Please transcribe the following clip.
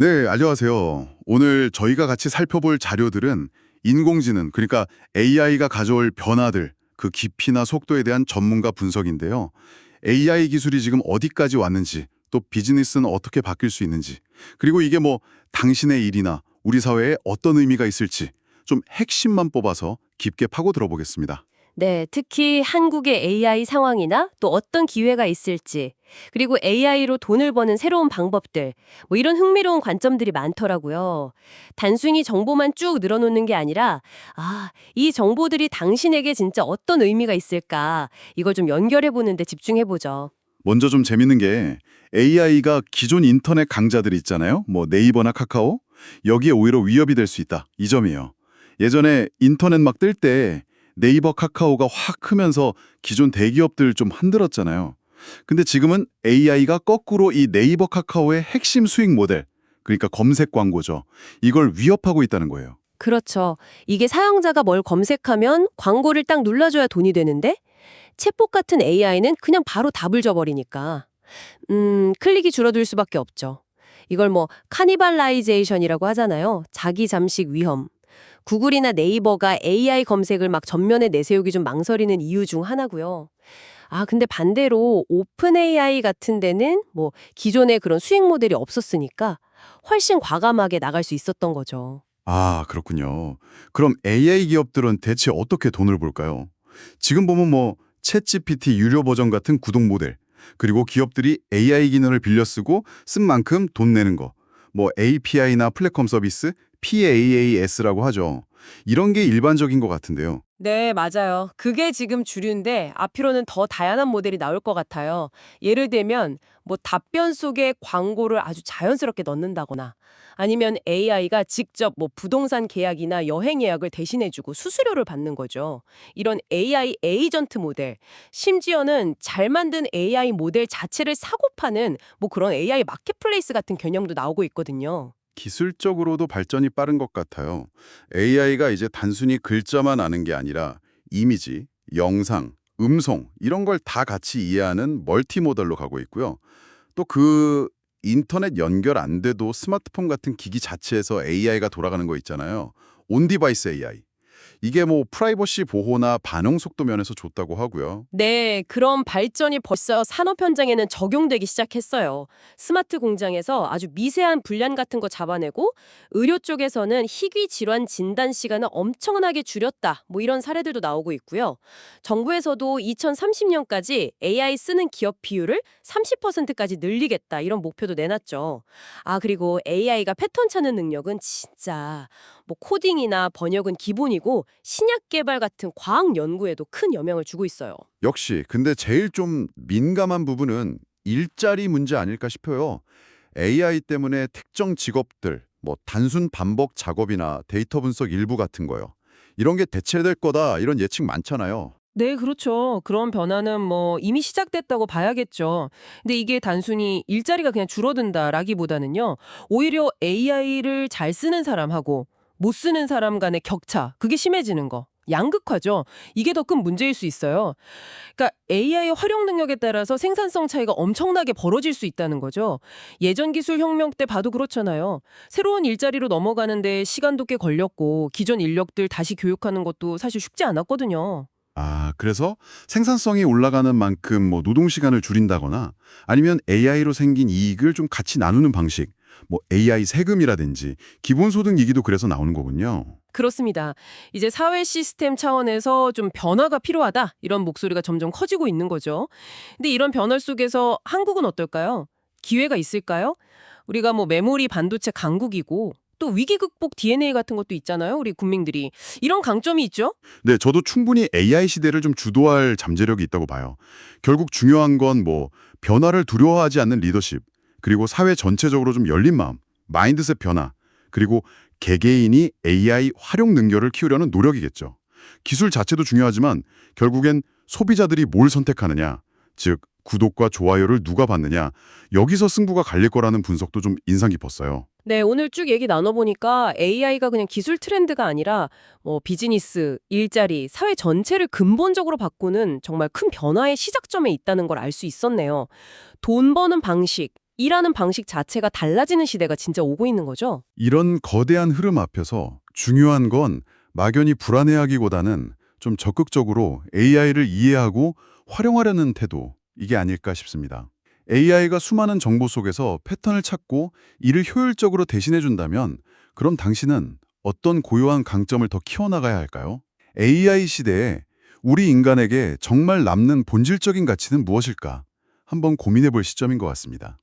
네, 안녕하세요. 오늘 저희가 같이 살펴볼 자료들은 인공지능, 그러니까 AI가 가져올 변화들, 그 깊이나 속도에 대한 전문가 분석인데요. AI 기술이 지금 어디까지 왔는지, 또 비즈니스는 어떻게 바뀔 수 있는지, 그리고 이게 뭐 당신의 일이나 우리 사회에 어떤 의미가 있을지 좀 핵심만 뽑아서 깊게 파고 들어보겠습니다. 네, 특히 한국의 AI 상황이나 또 어떤 기회가 있을지, 그리고 AI로 돈을 버는 새로운 방법들, 뭐 이런 흥미로운 관점들이 많더라고요. 단순히 정보만 쭉 늘어놓는 게 아니라, 이 정보들이 당신에게 진짜 어떤 의미가 있을까, 이걸 좀 연결해 보는데 집중해 보죠. 먼저 좀 재밌는 게 AI가 기존 인터넷 강자들 있잖아요. 뭐 네이버나 카카오, 여기에 오히려 위협이 될 수 있다. 이 점이에요. 예전에 인터넷 막 뜰 때 네이버, 카카오가 확 크면서 기존 대기업들 좀 흔들었잖아요. 근데 지금은 AI가 거꾸로 이 네이버, 카카오의 핵심 수익 모델, 그러니까 검색 광고죠. 이걸 위협하고 있다는 거예요. 그렇죠. 이게 사용자가 뭘 검색하면 광고를 딱 눌러줘야 돈이 되는데, 챗봇 같은 AI는 그냥 바로 답을 줘버리니까. 클릭이 줄어들 수밖에 없죠. 이걸 뭐 카니발라이제이션이라고 하잖아요. 자기 잠식 위험. 구글이나 네이버가 AI 검색을 막 전면에 내세우기 좀 망설이는 이유 중 하나고요. 근데 반대로 오픈 AI 같은 데는 뭐 기존에 그런 수익 모델이 없었으니까 훨씬 과감하게 나갈 수 있었던 거죠. 아, 그렇군요. 그럼 AI 기업들은 대체 어떻게 돈을 벌까요? 지금 보면 뭐 챗GPT 유료 버전 같은 구독 모델, 그리고 기업들이 AI 기능을 빌려 쓰고 쓴 만큼 돈 내는 거, 뭐 API나 플랫폼 서비스, PaaS라고 하죠. 이런 게 일반적인 것 같은데요. 네, 맞아요. 그게 지금 주류인데 앞으로는 더 다양한 모델이 나올 것 같아요. 예를 들면 뭐 답변 속에 광고를 아주 자연스럽게 넣는다거나 아니면 AI가 직접 뭐 부동산 계약이나 여행 예약을 대신해주고 수수료를 받는 거죠. 이런 AI 에이전트 모델, 심지어는 잘 만든 AI 모델 자체를 사고 파는 뭐 그런 AI 마켓플레이스 같은 개념도 나오고 있거든요. 기술적으로도 발전이 빠른 것 같아요. AI가 이제 단순히 글자만 아는 게 아니라 이미지, 영상, 음성 이런 걸 다 같이 이해하는 멀티모델로 가고 있고요. 또 그 인터넷 연결 안 돼도 스마트폰 같은 기기 자체에서 AI가 돌아가는 거 있잖아요. 온디바이스 AI. 이게 뭐 프라이버시 보호나 반응 속도 면에서 좋다고 하고요. 네, 그런 발전이 벌써 산업 현장에는 적용되기 시작했어요. 스마트 공장에서 아주 미세한 불량 같은 거 잡아내고 의료 쪽에서는 희귀 질환 진단 시간을 엄청나게 줄였다. 뭐 이런 사례들도 나오고 있고요. 정부에서도 2030년까지 AI 쓰는 기업 비율을 30%까지 늘리겠다. 이런 목표도 내놨죠. 그리고 AI가 패턴 찾는 능력은 진짜 뭐 코딩이나 번역은 기본이고 신약 개발 같은 과학 연구에도 큰 영향을 주고 있어요. 역시 근데 제일 좀 민감한 부분은 일자리 문제 아닐까 싶어요. AI 때문에 특정 직업들, 뭐 단순 반복 작업이나 데이터 분석 일부 같은 거요. 이런 게 대체될 거다 이런 예측 많잖아요. 네, 그렇죠. 그런 변화는 뭐 이미 시작됐다고 봐야겠죠. 근데 이게 단순히 일자리가 그냥 줄어든다라기보다는요. 오히려 AI를 잘 쓰는 사람하고 못 쓰는 사람 간의 격차, 그게 심해지는 거. 양극화죠. 이게 더 큰 문제일 수 있어요. 그러니까 AI 활용 능력에 따라서 생산성 차이가 엄청나게 벌어질 수 있다는 거죠. 예전 기술 혁명 때 봐도 그렇잖아요. 새로운 일자리로 넘어가는데 시간도 꽤 걸렸고 기존 인력들 다시 교육하는 것도 사실 쉽지 않았거든요. 아, 그래서 생산성이 올라가는 만큼 뭐 노동 시간을 줄인다거나 아니면 AI로 생긴 이익을 좀 같이 나누는 방식, 뭐 AI 세금이라든지 기본소득 얘기도 그래서 나오는 거군요. 그렇습니다. 이제 사회 시스템 차원에서 좀 변화가 필요하다 이런 목소리가 점점 커지고 있는 거죠. 근데 이런 변화 속에서 한국은 어떨까요? 기회가 있을까요? 우리가 뭐 메모리 반도체 강국이고 또 위기 극복 DNA 같은 것도 있잖아요. 우리 국민들이. 이런 강점이 있죠? 네, 저도 충분히 AI 시대를 좀 주도할 잠재력이 있다고 봐요. 결국 중요한 건 뭐 변화를 두려워하지 않는 리더십, 그리고 사회 전체적으로 좀 열린 마음, 마인드셋 변화, 그리고 개개인이 AI 활용 능력을 키우려는 노력이겠죠. 기술 자체도 중요하지만 결국엔 소비자들이 뭘 선택하느냐, 즉 구독과 좋아요를 누가 받느냐, 여기서 승부가 갈릴 거라는 분석도 좀 인상 깊었어요. 네, 오늘 쭉 얘기 나눠보니까 AI가 그냥 기술 트렌드가 아니라 뭐 비즈니스, 일자리, 사회 전체를 근본적으로 바꾸는 정말 큰 변화의 시작점에 있다는 걸 알 수 있었네요. 돈 버는 방식, 일하는 방식 자체가 달라지는 시대가 진짜 오고 있는 거죠? 이런 거대한 흐름 앞에서 중요한 건 막연히 불안해하기보다는 좀 적극적으로 AI를 이해하고 활용하려는 태도, 이게 아닐까 싶습니다. AI가 수많은 정보 속에서 패턴을 찾고 이를 효율적으로 대신해준다면 그럼 당신은 어떤 고유한 강점을 더 키워나가야 할까요? AI 시대에 우리 인간에게 정말 남는 본질적인 가치는 무엇일까? 한번 고민해 볼 시점인 것 같습니다.